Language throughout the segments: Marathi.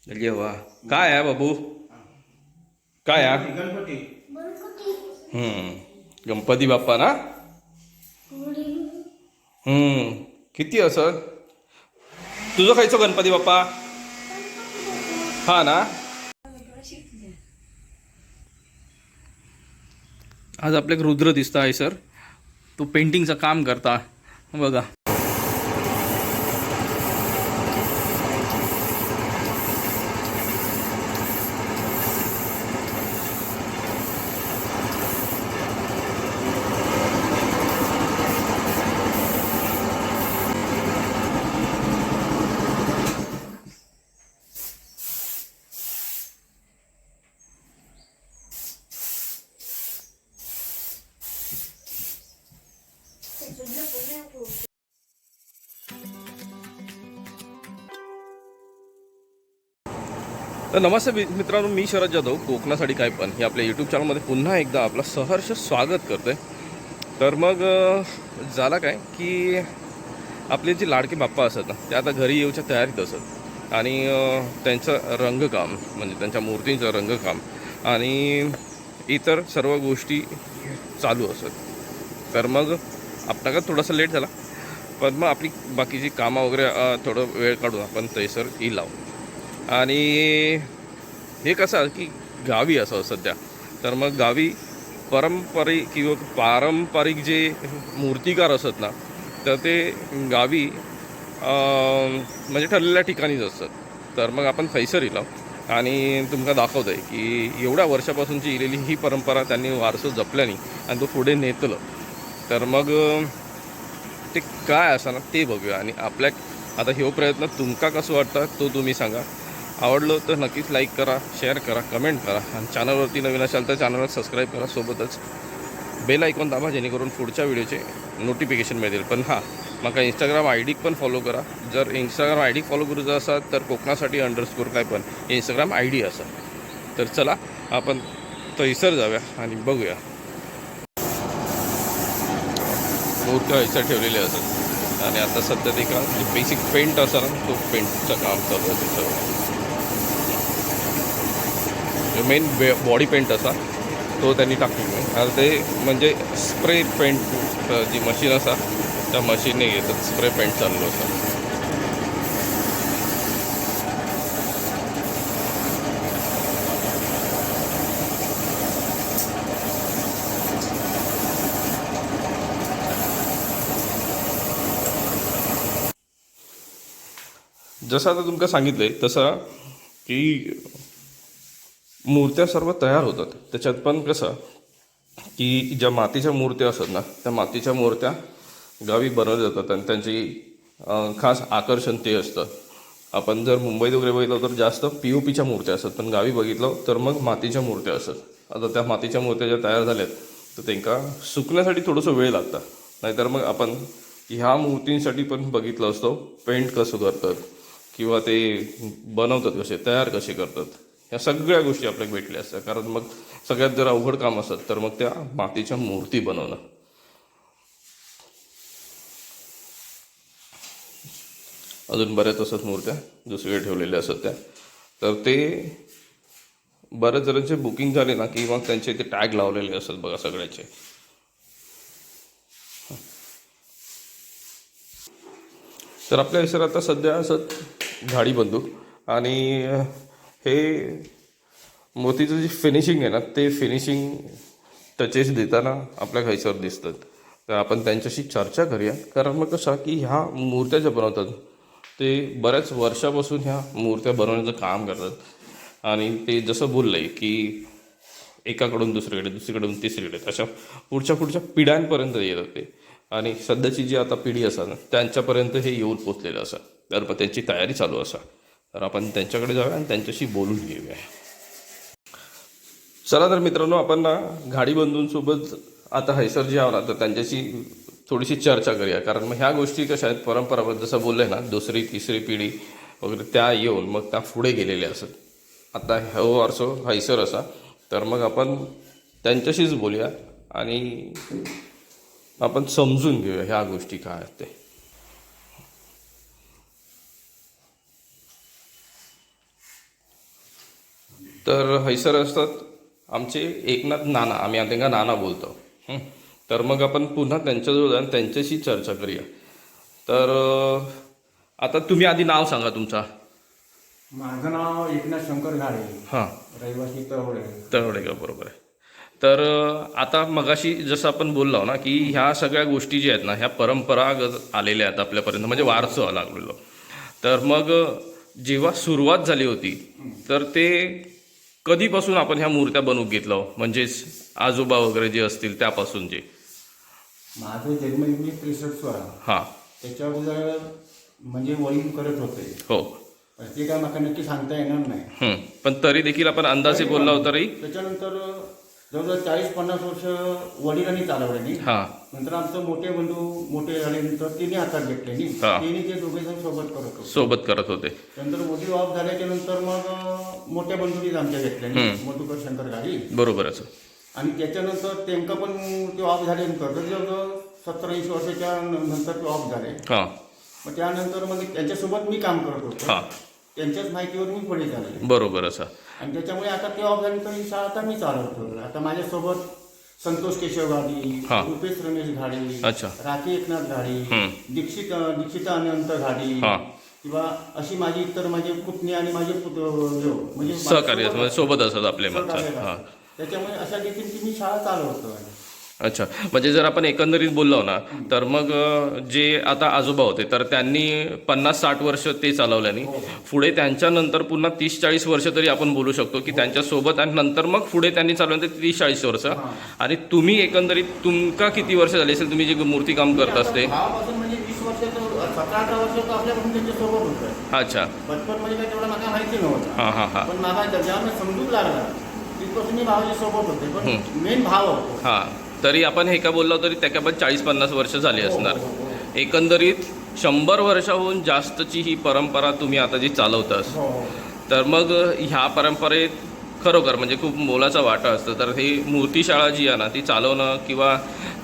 अरे वा, काय आहे बाबू? काय आहे? गणपती. गणपती बाप्पा ना. किती असं तुझं खायचं गणपती बाप्पा? हा ना. आज आपल्याक रुद्र दिसता आहे सर. तो पेंटिंगचं काम करता बघा. तर नमस्ते मित्रांनो, मी शरद जाधव, कोकणासाठी काय पण हे आपल्या यूट्यूब चॅनलमध्ये पुन्हा एकदा आपलं सहर्ष स्वागत करतोय. तर मग झाला काय की आपले जे लाडके बाप्पा असत ना, ते आता घरी येऊच्या तयारीत असत आणि त्यांचं रंगकाम म्हणजे त्यांच्या मूर्तींचं रंगकाम आणि इतर सर्व गोष्टी चालू असत. तर मग आपल्याला थोडासा लेट झाला, पण मग आपली बाकीची कामं वगैरे थोडं वेळ काढून आपण तैसर येईल लावू. आणि हे कसं की गावी असं सध्या, तर मग गावी पारंपरिक जे मूर्तिकार असत ना, तर ते गावी म्हणजे ठरलेल्या ठिकाणीच असतात. तर मग आपण थैसर इलाव आणि तुमका दाखवत आहे की एवढ्या वर्षापासूनची इलेली ही परंपरा त्यांनी वारसा जपल्याने आणि तो पुढे नेतलं. तर मग ते काय असं ना ते बघूया. आणि आपल्या आता ह्यो प्रयत्न तुमका कसं वाटतं तो तुम्ही सांगा. आवडलं तर नक्कीच लाईक करा, शेअर करा, कमेंट करा आणि चॅनलवरती नवीन असाल तर चॅनलला सबस्क्राईब करा. सोबतच बेल आयकॉन दाबा जेणेकरून पुढच्या व्हिडिओचे नोटिफिकेशन मिळतील. पण हां, मग इंस्टाग्राम आय डी पण फॉलो करा. जर इंस्टाग्राम आय डी फॉलो करूचा असाल तर कोकणासाठी _ काय पण इंस्टाग्राम आय डी असा. तर चला आपण तैसर जाऊया आणि बघूया. मूर्त्या ऐसा ठेवलेले असतात आणि आता सध्या ते का बेसिक पेंट असा ना, तो पेंटचं काम चालू आहे त्याच्यावर. मेन बॉडी पेंट असा तो त्यांनी टाकलेला आहे. आता ते म्हणजे स्प्रे पेंट जी मशीन असा त्या मशीनने घेतात, स्प्रे पेंट चाललो असा. जसं आता तुमका सांगितलंय तसं की मूर्त्या सर्व तयार होतात. त्याच्यात पण कसं की ज्या मातीच्या मूर्त्या असतात ना, त्या मातीच्या मूर्त्या गावी बनवल्या जातात आणि त्यांची खास आकर्षण ते असतं. आपण जर मुंबईत वगैरे बघितलं तर जास्त POPच्या मूर्त्या असतात, पण गावी बघितलं तर मग मातीच्या मूर्त्या असतात. आता त्या मातीच्या मूर्त्या ज्या तयार झाल्यात तर त्यांना सुकण्यासाठी थोडंसं वेळ लागतं. नाहीतर मग आपण ह्या मूर्तींसाठी पण बघितलं असतो पेंट कसं करतात किंवा ते बनवतात कसे, तयार कसे करतात, ह्या सगळ्या गोष्टी आपल्याला भेटल्या असतात. कारण मग सगळ्यात जर अवघड काम असत तर मग त्या मातीच्या मूर्ती बनवणं. अजून बऱ्याच असतात मूर्त्या दुसरीकडे ठेवलेल्या असतात त्या. तर ते बऱ्याच जणांचे बुकिंग झाले ना की मग त्यांचे ते टॅग लावलेले असतात बघा सगळ्याचे. तर आपल्या विसर आता सध्या असं झाडी बंदूक आणि हे मोतीचं जे फिनिशिंग आहे ना, ते फिनिशिंग टचेस देताना आपल्या खायच्यावर दिसतात. तर आपण त्यांच्याशी चर्चा करूया. कारण मग कसं की ह्या मूर्त्या ज्या बनवतात ते बऱ्याच वर्षापासून ह्या मूर्त्या बनवण्याचं काम करतात आणि ते जसं बोललं आहे की एकाकडून दुसरीकडे, दुसरीकडून तिसरीकडे, अशा पुढच्या पिढ्यांपर्यंत येतात ते. आणि सध्याची जी आता पिढी असा ना त्यांच्यापर्यंत हे येऊन पोचलेलं असं. तर मग त्यांची तयारी चालू असा. तर आपण त्यांच्याकडे जाऊया आणि त्यांच्याशी बोलून घेऊया. चला तर मित्रांनो, आपण ना गाडी बंधूंसोबत आता हैसर जे आहो ना तर त्यांच्याशी थोडीशी चर्चा करूया. कारण मग ह्या गोष्टी कशा आहेत, परंपरागत जसं बोललं ना, दुसरी तिसरी पिढी वगैरे त्या येऊन मग त्या पुढे गेलेल्या असत. आता हो अर्सो हैसर असा. तर मग आपण त्यांच्याशीच बोलूया आणि आपण समजून घेऊया ह्या गोष्टी काय आहेत ते. तर हैसर असतात आमचे एकनाथ नाना, आम्ही आता त्यांना नाना बोलतो. तर मग आपण पुन्हा त्यांच्याजवळ जाऊन त्यांच्याशी चर्चा करूया. तर आता तुम्ही आधी नाव सांगा तुमचा. माझं नाव एकनाथ शंकर घाडे, हां, रहिवासी तळवडे. तळवडे का, बरोबर आहे. तर आता मगाशी जसं आपण बोललो ना की ह्या सगळ्या गोष्टी ज्या आहेत ना ह्या परंपरागत आलेल्या आहेत आपल्यापर्यंत, म्हणजे वारसा लागलेलो. तर मग जेव्हा सुरुवात झाली होती तर ते कधीपासून आपण ह्या मूर्त्या बनवून घेतलं, म्हणजेच आजोबा वगैरे जे असतील त्यापासून जे? माझं जन्म 1963 हां. त्याच्या अगोदर म्हणजे वडील करत होते. हो. पण ते काय मला नक्की सांगता येणार नाही. पण तरी देखील आपण अंदाजे बोलला होता तरी. त्याच्यानंतर जवळजवळ 40-50 वर्ष वडिलांनी चालवले. हां. नंतर आमचं मोठे बंधू मोठे झाल्यानंतर तिने हातात घेतले. हा. तिने ते दोघे जण सोबत सोबत करत होते. नंतर वडील ऑफ झाल्याच्या नंतर मग मोठ्या बंधूनीच आमच्या घेतल्या, मधुकर शंकर घाडी. बरोबरच. आणि त्याच्यानंतर तेमका पण ते ऑफ झाल्यानंतर जवळजवळ 17-20 वर्षाच्या नंतर ते ऑफ झाले. हां. मग त्यानंतर मग त्यांच्यासोबत मी काम करत होतो. हां. त्यांच्याच माहितीवर मी पुढे झाले. बरोबर असं. आणि त्याच्यामुळे आता ते ऑफ झाल्यानंतर ही शाळा आता मी चालवतो. आता माझ्यासोबत संतोष केशव घाडी, हा. रुपेश रमेश घाडी, अच्छा. राखी एकनाथ घाडी, दीक्षिता अनंत घाडी, हां. किंवा अशी माझी इतर माझे पुतणी आणि माझे म्हणजे सहकार्य म्हणजे सोबत असतात आपले माणसं. हां. सहकार्य. त्याच्यामुळे अशा रीतीने मी शाळा चालवतो. अच्छा, म्हणजे जर आपण एकंदरीत बोललो ना तर मग जे आता आजोबा होते तर त्यांनी 50-60 वर्ष ते चालवल्याने पुढे त्यांच्यानंतर पुन्हा 30-40 वर्ष तरी आपण बोलू शकतो की त्यांच्यासोबत, आणि नंतर मग पुढे त्यांनी चालवल्यानंतर 30-40 वर्ष. आणि तुम्ही एकंदरीत तुमका किती वर्ष झाली असेल तुम्ही जे मूर्तीकाम करत असते? म्हणजे 20 वर्ष 17-18 वर्ष आपल्यापासून त्यांच्यासोबत होतं. अच्छा. बचपन म्हणजे काय तेवढं मला माहिती नव्हतं. हां हां हां. पण माझा जेव्हा मी समजून लागला तिथपासून मी भावाच्या सोबत होते. पण मेन भाव होतो. हां. तरी आपण हे का बोललो तरी त्याच्या पण 40-50 वर्ष झाली असणार. एकंदरीत 100 वर्षाहून जास्तची ही परंपरा तुम्ही आता जी चालवतास, तर मग ह्या परंपरेत खरोखर म्हणजे खूप मोलाचा वाटा असतं. तर ही मूर्तीशाळा जी आहे ना ती चालवणं किंवा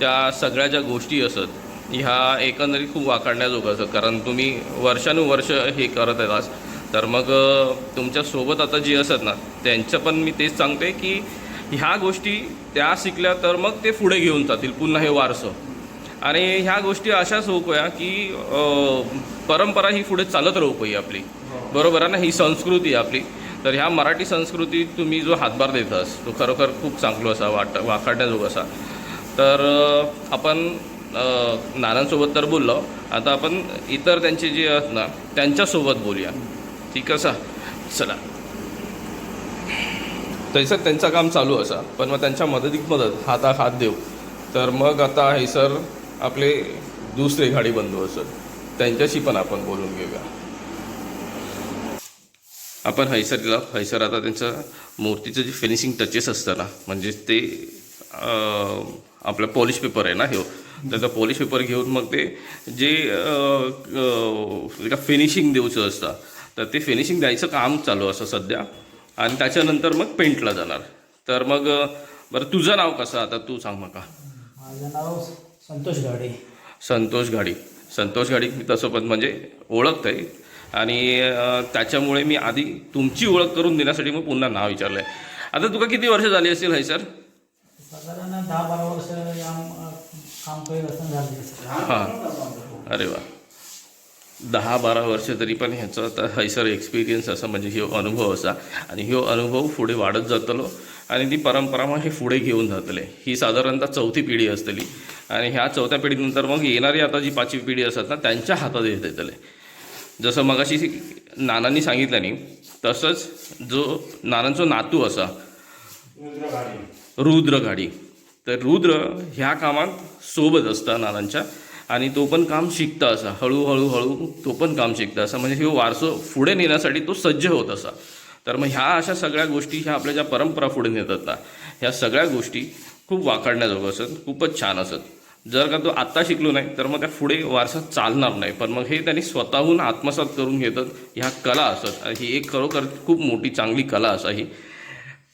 त्या सगळ्या ज्या गोष्टी असत ह्या एकंदरीत खूप वाखाणण्याजोगं असत, कारण तुम्ही वर्षानुवर्ष हे करत येतात. तर मग तुमच्यासोबत आता जी असत ना त्यांचं पण मी तेच सांगते की ह्या गोष्टी त्या शिकल्या तर मग ते पुढे घेऊन जातील पुन्हा हे वारसं. आणि ह्या गोष्टी अशाच होऊया की परंपरा ही पुढे चालत राहू पाहिजे आपली. बरोबर आहे ना, ही संस्कृती आपली. तर ह्या मराठी संस्कृती तुम्ही जो हातभार देतास तो खरोखर खूप चांगलो असा वाखाणण्याजोगं असा. तर आपण नानांसोबत तर बोललो, आता आपण इतर त्यांचे जे आहेत ना त्यांच्यासोबत बोलूया. ठीक असा, चला. तसं त्यांचं काम चालू असा, पण मग त्यांच्या मदत हातात हात देऊ. तर मग आता हैसर आपले दुसरे घाडी बंधू असत त्यांच्याशी पण आपण बोलून घेऊया. आपण हैसर आता त्यांचं मूर्तीचं जे फिनिशिंग टचेस असतं ना, म्हणजे ते आपलं पॉलिश पेपर आहे ना ह्यो, त्याचा पॉलिश पेपर घेऊन मग ते जे फिनिशिंग द्यायचं असतं तर ते फिनिशिंग द्यायचं काम चालू असं सध्या. आणि त्याच्यानंतर मग पेंटला जाणार. तर मग बरं तुझं नाव कसं आता तू सांग मला. माझं नाव संतोष घाडे. संतोष घाडी मी तसं पण म्हणजे ओळखत आहे. आणि त्याच्यामुळे मी आधी तुमची ओळख करून देण्यासाठी मग पुन्हा नाव विचारलं आहे. आता तुका किती वर्ष झाली असेल है सर? साधारण 10-12 वर्ष या काम करत असताना झाले. हां. अरे वा, 10-12 वर्ष तरी पण ह्याचा आता हैसर एक्सपिरियन्स असा म्हणजे ह्यो अनुभव असा. आणि ह्यो अनुभव पुढे वाढत जातलो आणि ती परंपरा मग हे पुढे घेऊन जातले. ही साधारणतः 4थी पिढी असतली. आणि ह्या 4थ्या पिढीनंतर मग येणारी आता जी 5वी पिढी असतात ना त्यांच्या हातात येत येतले. जसं मगाशी नानांनी सांगितलं नाही तसंच जो नानांचा नातू असा रुद्र घाडी, तर रुद्र ह्या कामात सोबत असता नानांच्या. आणि तो पण काम शिकता असा, हळूहळू तो पण काम शिकता असा, म्हणजे हे वारसं पुढे नेण्यासाठी तो सज्ज होत असा. तर मग ह्या अशा सगळ्या गोष्टी ह्या आपल्या ज्या परंपरा पुढे नेतात ना ह्या सगळ्या गोष्टी खूप वाखाणण्याजोगं असत, खूपच छान असत. जर का तो आत्ता शिकलो नाही तर मग त्या पुढे वारसा चालणार नाही. पण मग हे त्यांनी स्वतःहून आत्मसात करून घेतात. ह्या कला असत, ही एक खरोखर खूप मोठी चांगली कला असा ही.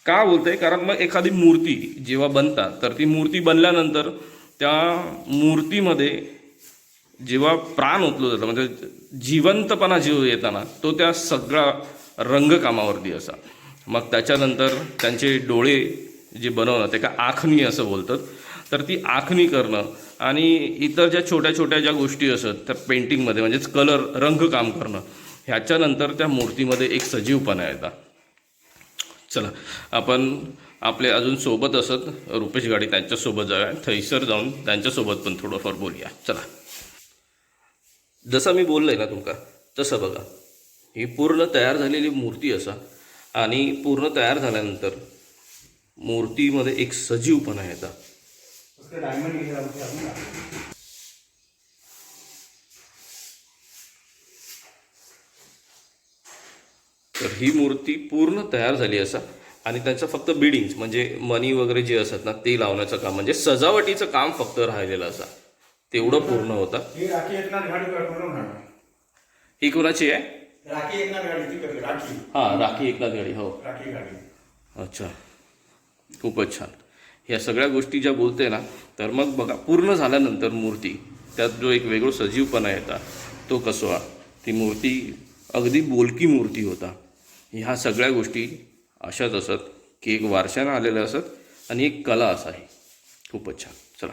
का बोलते, कारण मग एखादी मूर्ती जेव्हा बनतात तर ती मूर्ती बनल्यानंतर त्या मूर्तीमध्ये जेव्हा प्राण ओतलं जातं म्हणजे जिवंतपणा जीव येताना तो त्या सगळा रंगकामावरती असा. मग त्याच्यानंतर त्यांचे डोळे जे बनवणं ते का आखणी असं बोलतात, तर ती आखणी करणं आणि इतर ज्या छोट्या छोट्या ज्या गोष्टी असतात त्या पेंटिंगमध्ये म्हणजेच कलर रंगकाम करणं, ह्याच्यानंतर त्या मूर्तीमध्ये एक सजीवपणा येतात. चला आपण आपले अजून सोबत असत रुपेश गाडी त्यांच्यासोबत जाऊया, थैसर जाऊन त्यांच्यासोबत पण थोडंफार बोलूया. चला. जसं मी बोललोय ना तुमका तसं बघा, ही पूर्ण तयार झालेली मूर्ती असा आणि पूर्ण तयार झाल्यानंतर मूर्तीमध्ये एक सजीवपणा येतात. तर ही मूर्ती पूर्ण तयार झाली असा आणि त्यांचं फक्त बिडिंग्स म्हणजे मनी वगैरे जे असतात ना ते लावण्याचं काम म्हणजे सजावटीचं काम फक्त राहिलेलं असा, तेवढं पूर्ण होतं. ही राखी एकनाथ गाडी बनवून आणा. ही कोणाची आहे? राखी एकनाथ गाडी ती करते, राखी हां, राखी एकनाथ गाडी. हो, राखी गाडी. अच्छा, खूपच छान. ह्या सगळ्या गोष्टी ज्या बोलते ना, तर मग बघा पूर्ण झाल्यानंतर मूर्ती त्यात जो एक वेगळं सजीवपणा येतात तो कसवा, ती मूर्ती अगदी बोलकी मूर्ती होता. ह्या सगळ्या गोष्टी अशाच असत की एक वारशानं आलेल्या असत आणि एक कला असा आहे. खूपच छान. चला.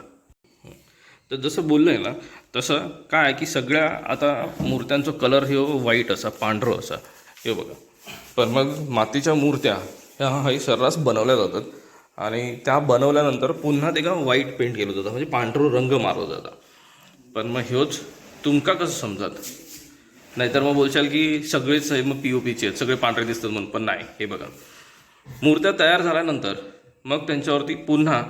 तर जसं बोललं आहे ना तसं काय आहे की सगळ्या आता मूर्त्यांचा कलर हे व्हाईट असा, पांढरं असा, हे बघा. पण मग मातीच्या मूर्त्या ह्या सर्रास बनवल्या जातात आणि त्या बनवल्यानंतर पुन्हा ते का व्हाईट पेंट केलं जातं म्हणजे पांढरं रंग मारला जाता. पण मग ह्योच तुमका कसं समजत? नाहीतर मग बोलशाल की सगळेच मग POPचे आहेत, सगळे पांढरे दिसतात म्हणून. पण नाही, हे बघा मूर्त्या तयार झाल्यानंतर मग त्यांच्यावरती पुन्हा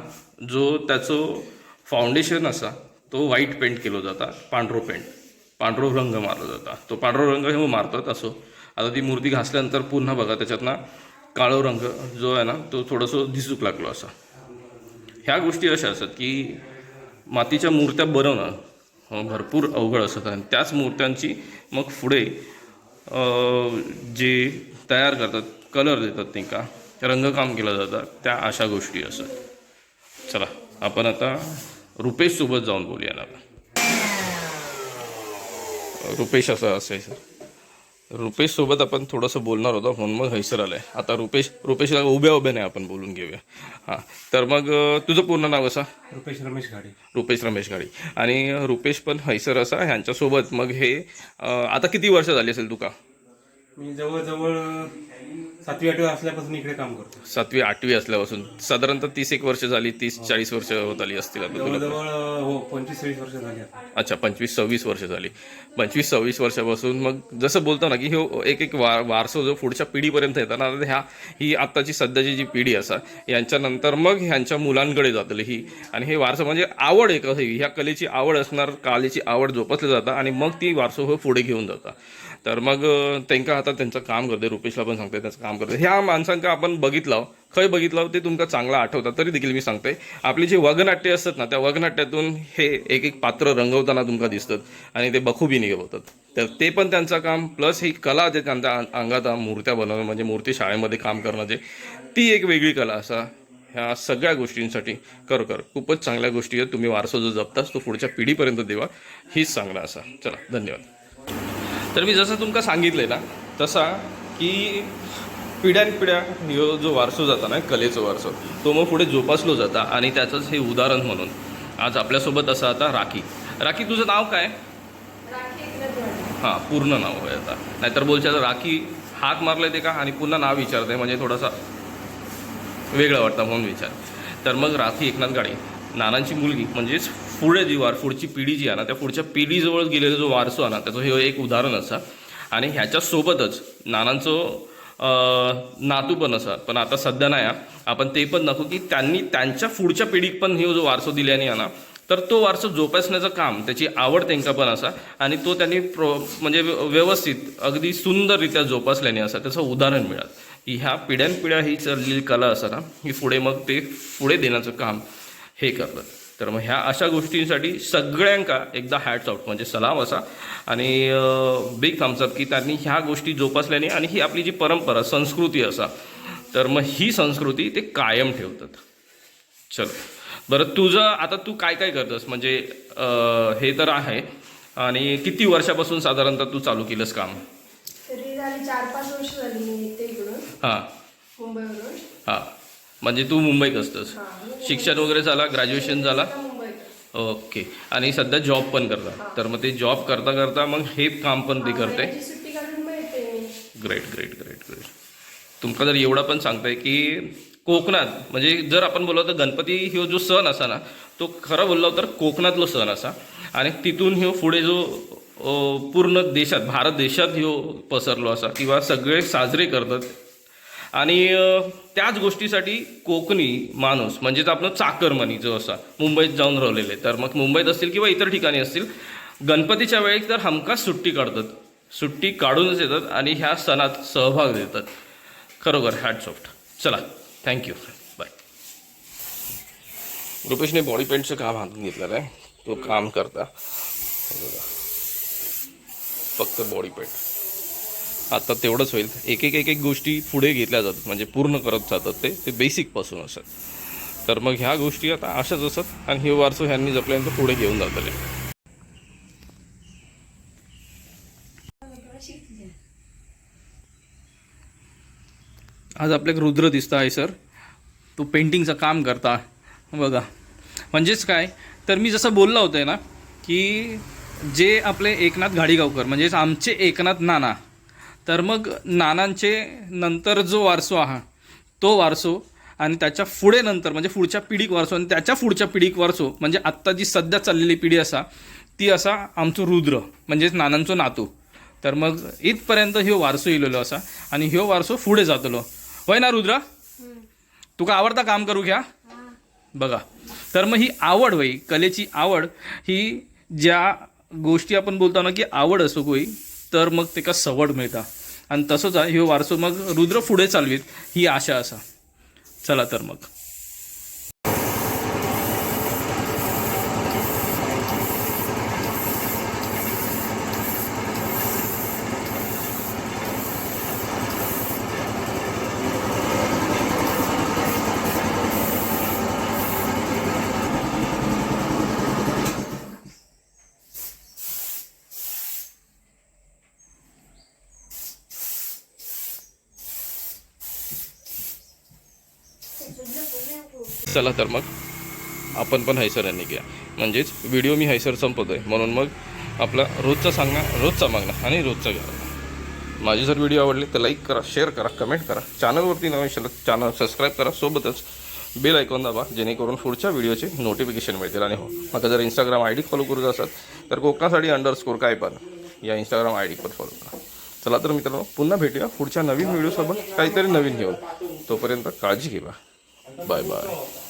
जो त्याचं फाउंडेशन असा तो व्हाईट पेंट केला जाता, पांढरो रंग मारला जाता. तो पांढरा रंग हे मारतात असो. आता ती मूर्ती घासल्यानंतर पुन्हा बघा त्याच्यातनं काळो रंग जो आहे ना तो थोडंसं दिसूक लागलो असा. ह्या गोष्टी अशा असतात की मातीच्या मूर्त्या बनवणं भरपूर अवघड असतात आणि त्याच मूर्त्यांची मग पुढे जे तयार करतात, कलर देतात, ते का रंगकाम केलं जातं, त्या अशा गोष्टी असतात. चला आपण आता रुपेशसोबत जाऊन बोलूया ना. रुपेश असं असायचं, रुपेशसोबत आपण थोडंसं बोलणार होतो म्हणून मग हैसर आलं आहे. आता रुपेशला उभ्या नाही आपण बोलून घेऊया. हां, तर मग तुझं पूर्ण नाव असं? रुपेश रमेश गाडी. आणि रुपेश पण हैसर असा ह्यांच्यासोबत मग हे आता किती वर्ष झाली असेल तुका? मी जवळजवळ 7वी-8वी असल्यापासून इकडे काम करतो. 7वी-8वी असल्यापासून साधारणतः 30-एक वर्ष झाली, 30-40 वर्ष होत आली असतील आता तुला? जवळजवळ हो 25-26 वर्ष झाली आता. अच्छा, 25-26 वर्ष झाली. 25-26 वर्षापासून मग जसं बोलतो ना की हे एक वारसा जो पुढच्या पिढीपर्यंत येतात ना, ही आत्ताची सध्याची जी पिढी असा यांच्यानंतर मग ह्यांच्या मुलांकडे जातली ही. आणि हे वारसा म्हणजे आवड एक ह्या कलेची आवड असणार, कलेची आवड जोपासली जातं आणि मग ती वारसा पुढे घेऊन जातात. तर मग त्यांना आता त्यांचं काम करते, रुपेशला पण सांगते त्यांचं काम करते. ह्या माणसांका आपण बघितलं, खंय बघितलं ते तुमका चांगला आठवतात. तरी देखील मी सांगते, आपली जी वगनाट्य असतात ना त्या वगनाट्यातून हे एक पात्र रंगवताना तुमका दिसतात आणि ते बखूबी निघवतात. तर ते पण त्यांचं काम, प्लस ही कला जे त्यांच्या अंगात मूर्त्या बनवणं म्हणजे मूर्ती शाळेमध्ये काम करणं जे, ती एक वेगळी कला असा. ह्या सगळ्या गोष्टींसाठी खरोखर खूपच चांगल्या गोष्टी आहेत. तुम्ही वारसा जो जपताच तो पुढच्या पिढीपर्यंत देवा, हीच चांगला असा. चला, धन्यवाद. तर मी जसं तुमका सांगितलं ना तसा की पिढ्यानपिढ्या ह्यो जो वारसो जाता ना कलेचा वारसो, तो मग पुढे जोपासलो जाता आणि त्याचंच हे उदाहरण म्हणून आज आपल्यासोबत असं आता राखी तुझं नाव काय? हां, पूर्ण नाव आहे आता. नाहीतर बोलच्या राखी हाक मारले ते का आणि पुन्हा नाव विचारते म्हणजे थोडासा वेगळं वाटतं म्हणून विचार. तर मग राखी एकनाथ गाडी नानांची मुलगी म्हणजेच पुढे जी पुढची पिढी जी आहे ना त्या पुढच्या पिढीजवळ गेलेला जो वारसो आहे ना त्याचं हे एक उदाहरण असा. आणि ह्याच्यासोबतच नानांचं नातू पण असा, पण आता सध्या नाही आपण ते पण नको की त्यांनी त्यांच्या पुढच्या पिढीक पण हे जो वारसो दिल्याने आहे ना, तर तो वारसा जोपासण्याचं काम, त्याची आवड त्यांना पण असा आणि तो त्यांनी म्हणजे व्यवस्थित अगदी सुंदररित्या जोपासल्याने असा त्याचं उदाहरण मिळालं. ह्या पिढ्यानपिढ्या ही चाललेली कला असा ना ही पुढे मग ते पुढे देण्याचं काम हे करतात. तर मग ह्या अशा गोष्टींसाठी सगळ्यांका एकदा हॅट्स आउट म्हणजे सलाम असा आणि बिग थम्सअप की त्यांनी ह्या गोष्टी जोपासल्याने आणि ही आपली जी परंपरा संस्कृती असा, तर मग ही संस्कृती ते कायम ठेवतात. चलो बरं, तुझं आता तू काय काय करतस म्हणजे हे तर आहे आणि किती वर्षापासून साधारणतः तू चालू केलंस काम? तरी झाली 4-5 वर्ष झाली मी इथे इकडून. हां, मुंबईवरून. हां, म्हणजे तू मुंबईत असतंस. शिक्षण वगैरे झाला, ग्रॅज्युएशन झाला. मुंबईत. ओके. आणि सध्या जॉब पण करता. तर मग ते जॉब करता करता मग हे काम पण ते करते. सुट्टी काढून मग येते मी. Great great great great. तुमका जर एवढं पण सांगताय की कोकणात म्हणजे जर आपण बोललो तर गणपती ह्यो जो सण असा ना तो खरं बोललो तर कोकणातलो सण असा आणि तिथून ह्यो पुढे जो पूर्ण देशात भारत देशात ह्यो पसरलो असा किंवा सगळे साजरे करतात. आणि त्याच गोष्टीसाठी कोकणी माणूस म्हणजेच आपलं चाकरमानी जो असा मुंबईत जाऊन राहिलेले तर मग मुंबईत असतील किंवा इतर ठिकाणी असतील गणपतीच्या वेळी तर हमखास सुट्टी काढतात. सुट्टी काढूनच येतात आणि ह्या सणात सहभाग देतात. खरोखर हॅट्स ऑफ. चला, थँक्यू, बाय. रुपेशने बॉडी पेंटचं काम हातून घेतलेलं आहे. तो काम करता फक्त बॉडी पेंट. आता तेवढंच होईल. एक एक गोष्टी पुढे घेतल्या जातात म्हणजे पूर्ण करत जातात ते बेसिकपासून असतात. तर मग ह्या गोष्टी आता अशाच असतात आणि हे वारसो ह्यांनी जपल्यानंतर पुढे घेऊन जातले. आज आपल्याक रुद्र दिसता आहे सर. तो पेंटिंगचं काम करता बघा. म्हणजेच काय तर मी जसं बोललं होतं ना की जे आपले एकनाथ घाडीगावकर म्हणजेच आमचे एकनाथ नाना तर मग नानांचे नंतर जो वारसो आहे तो वारसो आणि त्याच्या पुढे नंतर म्हणजे पुढच्या पिढीक वारसो आणि त्याच्या पुढच्या पिढीक वारसो म्हणजे आत्ता जी सध्या चाललेली पिढी असा ती असा आमचं रुद्र म्हणजेच नानांचो नातू. तर मग इथपर्यंत ह्यो वारसो येयलेलो असा आणि ह्यो वारसो पुढे जातलो. होय ना रुद्रा? तुका आवडता काम करू घ्या बघा. तर मग ही आवड होई कलेची आवड ही ज्या गोष्टी आपण बोलतो ना की आवड असो होई तर मग तेका सवड मिळता आणि तसंच आहे ह्यो वारसो मग रुद्र पुढे चालवीत ही आशा असा. चला तर मग चला तर मग आपण पण हैसर यांनी घ्या. म्हणजेच व्हिडिओ मी हैसर संपवतो आहे म्हणून मग आपला रोजचा सांगणं रोजचा मागणं आणि रोजचा घ्या. माझे जर व्हिडिओ आवडले तर लाईक करा, शेअर करा, कमेंट करा. चॅनलवरती नवीन असेल तर चॅनल सबस्क्राईब करा. सोबतच बेल आयकॉन दाबा जेणेकरून पुढच्या व्हिडिओचे नोटिफिकेशन मिळतील. आणि हो आता जर इंस्टाग्राम आय डी फॉलो करू असाल तर कोकणासाठी_ काय पण या इंस्टाग्राम आय डी पण फॉलो करा. चला तर मित्रांनो पुन्हा भेटूया पुढच्या नवीन व्हिडिओसोबत काहीतरी नवीन घेऊन. तोपर्यंत काळजी घ्या. Bye bye.